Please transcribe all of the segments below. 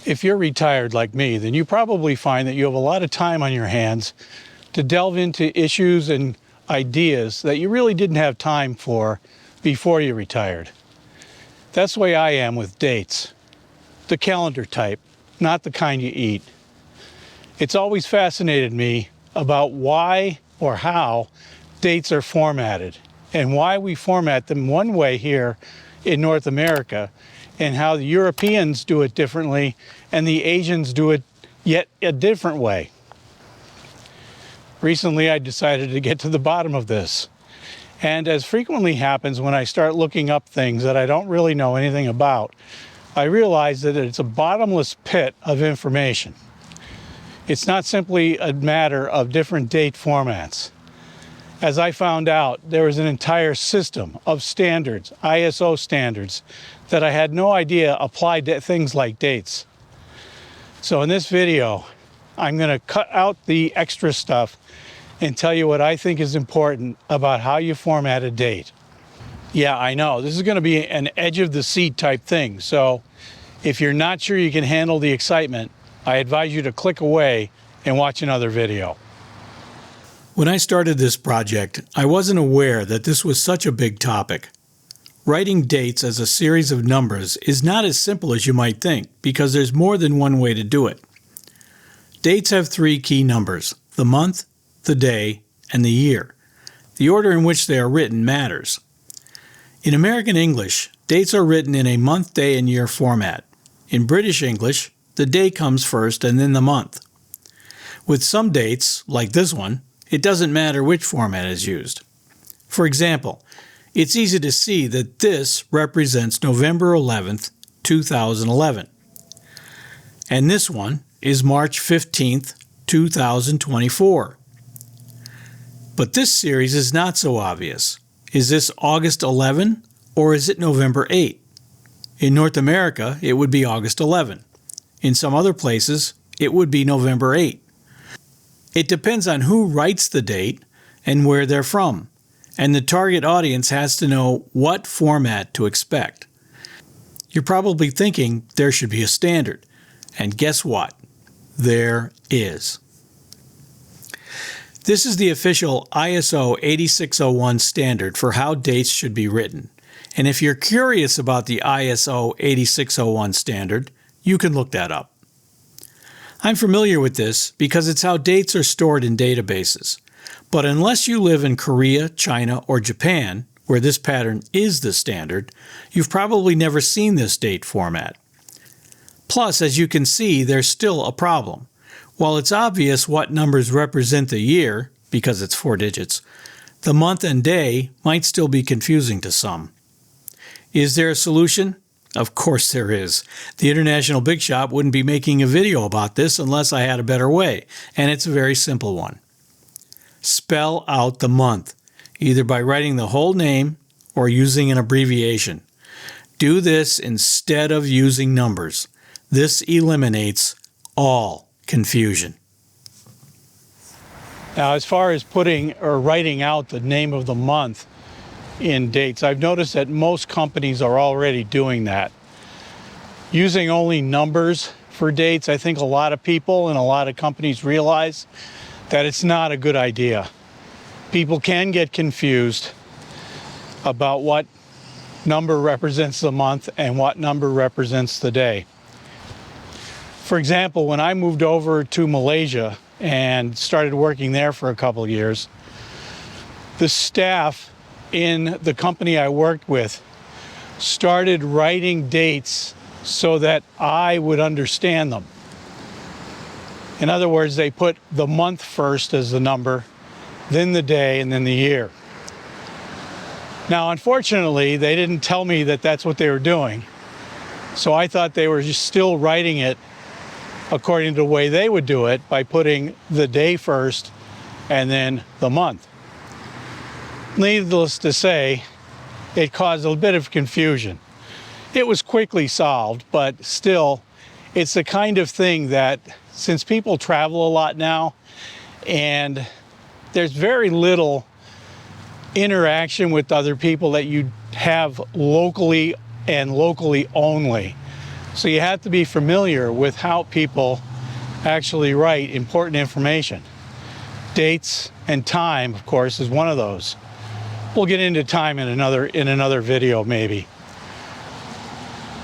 If you're retired like me, then you probably find that you have a lot of time on your hands to delve into issues and ideas that you really didn't have time for before you retired. That's the way I am with dates. The calendar type, not the kind you eat. It's always fascinated me about why or how dates are formatted and why we format them one way here in North America and how the Europeans do it differently and the Asians do it yet a different way. Recently, I decided to get to the bottom of this. And as frequently happens when I start looking up things that I don't really know anything about, I realize that it's a bottomless pit of information. It's not simply a matter of different date formats. As I found out, there is an entire system of standards, ISO standards, that I had no idea applied to things like dates. So in this video, I'm going to cut out the extra stuff and tell you what I think is important about how you format a date. Yeah, I know, this is going to be an edge of the seat type thing, so if you're not sure you can handle the excitement, I advise you to click away and watch another video. When I started this project, I wasn't aware that this was such a big topic. Writing dates as a series of numbers is not as simple as you might think because there's more than one way to do it. Dates have three key numbers: the month, the day, and the year. The order in which they are written matters. In American English, dates are written in a month, day, and year format. In British English, the day comes first and then the month. With some dates, like this one, it doesn't matter which format is used. For example, it's easy to see that this represents November 11th, 2011. And this one is March 15th, 2024. But this series is not so obvious. Is this August 11 or is it November 8? In North America, it would be August 11. In some other places, it would be November 8. It depends on who writes the date and where they're from, and the target audience has to know what format to expect. You're probably thinking there should be a standard, and guess what? There is. This is the official ISO 8601 standard for how dates should be written. And if you're curious about the ISO 8601 standard, you can look that up. I'm familiar with this because it's how dates are stored in databases. But unless you live in Korea, China, or Japan, where this pattern is the standard, you've probably never seen this date format. Plus, as you can see, there's still a problem. While it's obvious what numbers represent the year, because it's 4 digits, the month and day might still be confusing to some. Is there a solution? Of course there is. The International Big Shop wouldn't be making a video about this unless I had a better way, and it's a very simple one. Spell out the month, either by writing the whole name or using an abbreviation. Do this instead of using numbers. This eliminates all confusion. Now, as far as putting or writing out the name of the month in dates, I've noticed that most companies are already doing that. Using only numbers for dates, I think a lot of people and a lot of companies realize that it's not a good idea. People can get confused about what number represents the month and what number represents the day. For example, when I moved over to Malaysia and started working there for a couple of years, the staff in the company I worked with started writing dates so that I would understand them. In other words, they put the month first as the number, then the day, and then the year. Now, unfortunately, they didn't tell me that that's what they were doing. So I thought they were just still writing it according to the way they would do it, by putting the day first and then the month. Needless to say, it caused a bit of confusion. It was quickly solved, but still, it's the kind of thing that, since people travel a lot now, and there's very little interaction with other people that you have locally and locally only. So you have to be familiar with how people actually write important information. Dates and time, of course, is one of those. We'll get into time in another video maybe.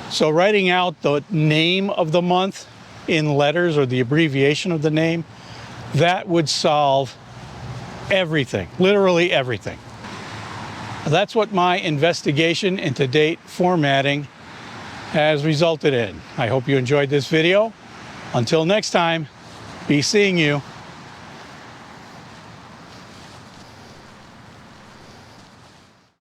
So writing out the name of the month in letters or the abbreviation of the name, that would solve everything, literally everything. That's what my investigation into date formatting has resulted in. I hope you enjoyed this video. Until next time, be seeing you.